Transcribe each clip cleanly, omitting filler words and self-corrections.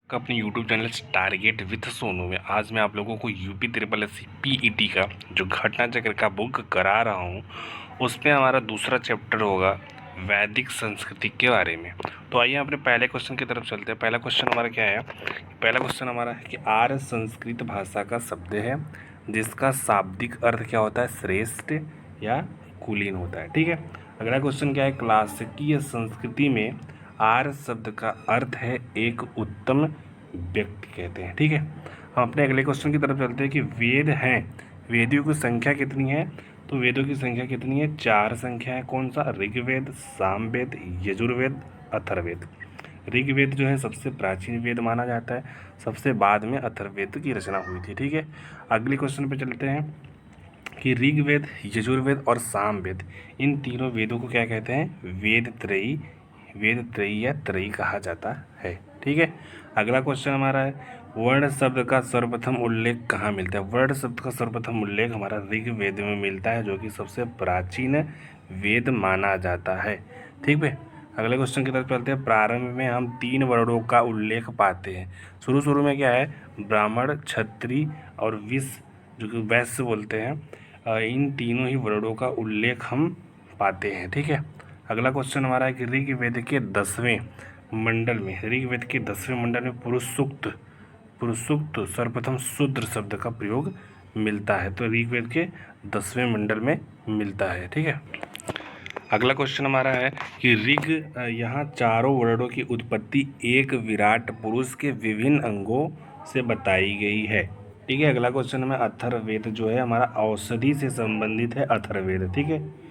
अपने YouTube channel target with Sonu में आज मैं आप लोगों को यूपी ट्रिपल एस पीईटी का जो घटना चक्र का बुक करा रहा हूँ उसमें हमारा दूसरा चैप्टर होगा वैदिक संस्कृति के बारे में। तो आइए अपने पहले क्वेश्चन की तरफ चलते हैं। पहला क्वेश्चन हमारा क्या है? पहला क्वेश्चन हमारा है कि आर्य संस्कृत भाषा का शब्द है जिसका शाब्दिक अर्थ क्या होता है? श्रेष्ठ या कुलीन होता है। ठीक है। अगला क्वेश्चन क्या है? क्लासिकीय संस्कृति में आर्य शब्द का अर्थ है एक उत्तम व्यक्ति कहते हैं। ठीक है। हम अपने अगले क्वेश्चन की तरफ चलते हैं कि वेद हैं, वेदियों की संख्या कितनी है? तो वेदों की संख्या कितनी है? 4 संख्या है। कौन सा? ऋग्वेद, सामवेद, यजुर्वेद, अथर्ववेद। ऋग्वेद जो है सबसे प्राचीन वेद माना जाता है, सबसे बाद में अथर्ववेद की रचना हुई थी। ठीक है। अगले क्वेश्चन पे चलते हैं कि ऋग्वेद, यजुर्वेद और सामवेद इन तीनों वेदों को क्या कहते हैं? वेद त्रयी या त्रयी कहा जाता है। ठीक है। अगला क्वेश्चन हमारा है वर्ण शब्द का सर्वप्रथम उल्लेख कहाँ मिलता है? वर्ण शब्द का सर्वप्रथम उल्लेख हमारा ऋग्वेद में मिलता है जो कि सबसे प्राचीन वेद माना जाता है। ठीक है। अगले क्वेश्चन की तरफ चलते हैं। प्रारंभ में हम 3 वर्णों का उल्लेख पाते हैं। शुरू में क्या है? ब्राह्मण, क्षत्रिय और विश्व जो कि वैश्य बोलते हैं, इन तीनों ही वर्णों का उल्लेख हम पाते हैं। ठीक है। अगला क्वेश्चन हमारा है कि ऋग्वेद के 10वें मंडल में पुरुष सूक्त सर्वप्रथम शूद्र शब्द का प्रयोग मिलता है। तो ऋग्वेद के 10वें मंडल में मिलता है। ठीक है। अगला क्वेश्चन हमारा है कि यहाँ चारों वर्णों की उत्पत्ति एक विराट पुरुष के विभिन्न अंगों से बताई गई है। ठीक है। अगला क्वेश्चन में अथर्ववेद जो है हमारा औषधि से संबंधित है। अथर्ववेद। ठीक है।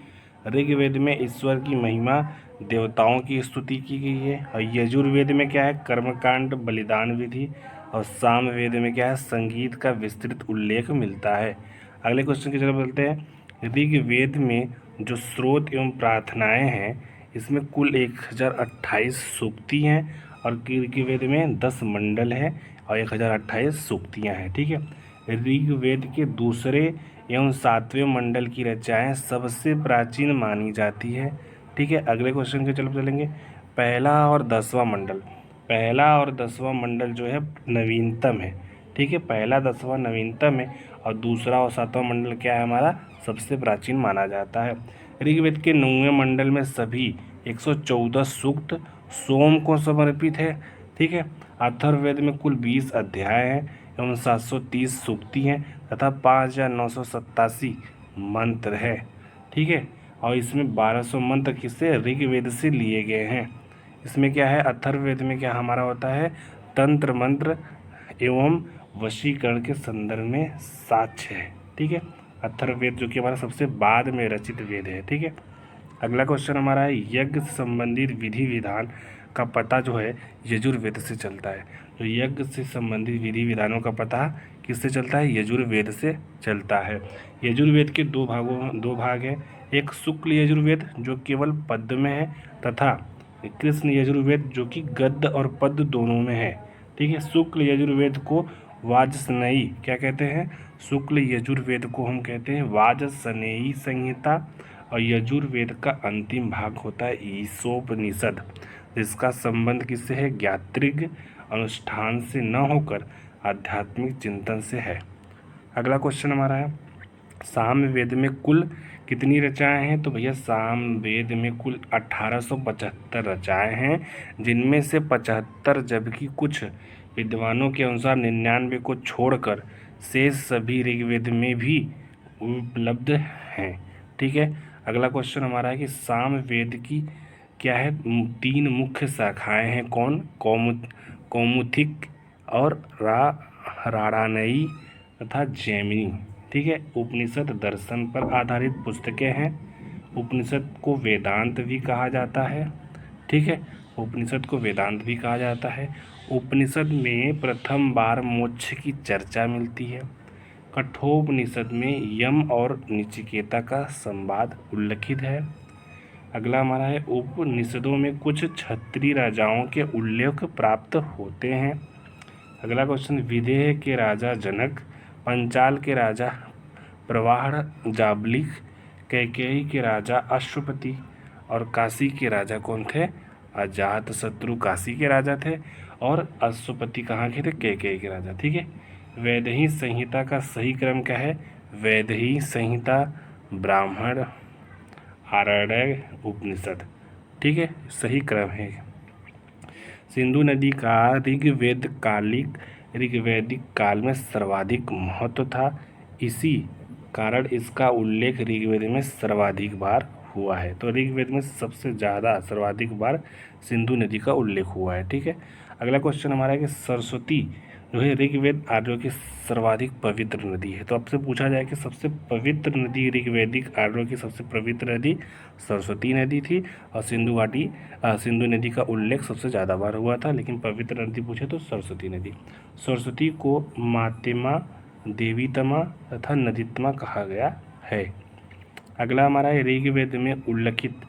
ऋग्वेद में ईश्वर की महिमा, देवताओं की स्तुति की गई है। और यजुर्वेद में क्या है? कर्मकांड, बलिदान विधि। और सामवेद में क्या है? संगीत का विस्तृत उल्लेख मिलता है। अगले क्वेश्चन की तरफ बोलते हैं। ऋग्वेद में जो स्रोत एवं प्रार्थनाएं हैं इसमें कुल 1028 सूक्ति हैं और ऋग्वेद में 10 मंडल है और 1028 सूक्तियाँ हैं। ठीक है। ऋग्वेद के दूसरे एवं 7वें मंडल की रचनाएं सबसे प्राचीन मानी जाती है। ठीक है। अगले क्वेश्चन के चलो चलेंगे। पहला और 10वां मंडल जो है नवीनतम है। ठीक है। पहला 10वां नवीनतम है और दूसरा और 7वां मंडल क्या है? हमारा सबसे प्राचीन माना जाता है। ऋग्वेद के 9वें मंडल में सभी 114 सूक्त सोम को समर्पित है। ठीक है। अथर्ववेद में कुल 20 अध्याय हैं एवं 730 सूक्ति हैं तथा 5987 मंत्र है। ठीक है। और इसमें 1200 मंत्र किससे? ऋग्वेद से लिए गए हैं। इसमें क्या है? अथर्ववेद में क्या हमारा होता है? तंत्र मंत्र एवं वशीकरण के संदर्भ में साक्ष्य है। ठीक है। अथर्ववेद जो कि हमारा सबसे बाद में रचित वेद है। ठीक है। अगला क्वेश्चन हमारा है यज्ञ से संबंधित विधि विधान का पता जो है यजुर्वेद से चलता है। तो यज्ञ से संबंधित विधि विधानों का पता किससे चलता है? यजुर्वेद से चलता है। यजुर्वेद के दो भाग हैं। एक शुक्ल यजुर्वेद जो केवल पद्य में है तथा कृष्ण यजुर्वेद जो कि गद्य और पद्य दोनों में है। ठीक है। शुक्ल यजुर्वेद को वाजसनेयी क्या कहते हैं? शुक्ल यजुर्वेद को हम कहते हैं वाजसनेयी संहिता। और यजुर्वेद का अंतिम भाग होता है ईशोपनिषद जिसका संबंध किससे है? ज्ञात्रिक अनुष्ठान से न होकर आध्यात्मिक चिंतन से है। अगला क्वेश्चन हमारा है सामवेद में कुल कितनी रचनाएं हैं? तो भैया सामवेद में कुल 1875 रचनाएं हैं जिनमें से 75 जबकि कुछ विद्वानों के अनुसार 99 को छोड़कर शेष सभी ऋग्वेद में भी उपलब्ध हैं। ठीक है। अगला क्वेश्चन हमारा है कि सामवेद की क्या है? 3 मुख्य शाखाएं हैं। कौन? कौमुदिक और राणायी तथा जैमिनी। ठीक है। उपनिषद दर्शन पर आधारित पुस्तकें हैं। उपनिषद को वेदांत भी कहा जाता है। ठीक है। उपनिषद को वेदांत भी कहा जाता है। उपनिषद में प्रथम बार मोक्ष की चर्चा मिलती है। कठोपनिषद में यम और नचिकेता का संवाद उल्लिखित है। अगला हमारा है उपनिषदों में कुछ क्षत्रिय राजाओं के उल्लेख प्राप्त होते हैं। अगला क्वेश्चन विदेह के राजा जनक, पंचाल के राजा प्रवाह जाबलिक, कैकेयी के राजा अश्वपति और काशी के राजा कौन थे? अजातशत्रु काशी के राजा थे और अश्वपति कहाँ के थे, केकय के राजा। ठीक है। वैदेही संहिता का सही क्रम क्या है, वैदेही संहिता, ब्राह्मण, आरण्यक, उपनिषद। ठीक है, सही क्रम है। सिंधु नदी का ऋग्वैदिक काल में सर्वाधिक महत्व था, इसी कारण इसका उल्लेख ऋग्वेद में सर्वाधिक बार हुआ है। तो ऋग्वेद में सबसे ज़्यादा सर्वाधिक बार सिंधु नदी का उल्लेख हुआ है। ठीक है। अगला क्वेश्चन हमारा है कि सरस्वती जो है ऋग्वेद आर्यों की सर्वाधिक पवित्र नदी है। तो आपसे पूछा जाए कि सबसे पवित्र नदी ऋग्वैदिक आर्यों की सबसे पवित्र नदी सरस्वती नदी थी और सिंधु नदी का उल्लेख सबसे ज़्यादा बार हुआ था, लेकिन पवित्र नदी पूछे तो सरस्वती नदी। सरस्वती को मातेमा, देवीतमा तथा नदीतमा कहा गया है। अगला हमारा है ऋग्वेद में उल्लिखित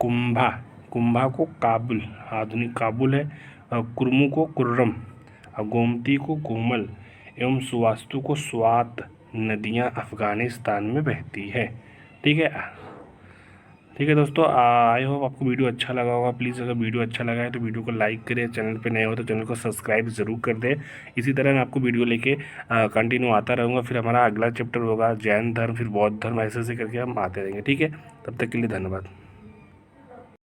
कुंभा को काबुल, आधुनिक काबुल है, कुर्मु को कुर्रम, गोमती को कोमल एवं सुवास्तु को स्वात नदियां अफगानिस्तान में बहती है। ठीक है। ठीक है दोस्तों, आई होप आपको वीडियो अच्छा लगा होगा। प्लीज़ अगर वीडियो अच्छा लगा है तो वीडियो को लाइक करें, चैनल पे नए हो तो चैनल को सब्सक्राइब ज़रूर कर दें। इसी तरह मैं आपको वीडियो लेके कंटिन्यू आता रहूँगा। फिर हमारा अगला चैप्टर होगा जैन धर्म, फिर बौद्ध धर्म, ऐसे ऐसे करके हम आते रहेंगे। ठीक है, तब तक के लिए धन्यवाद।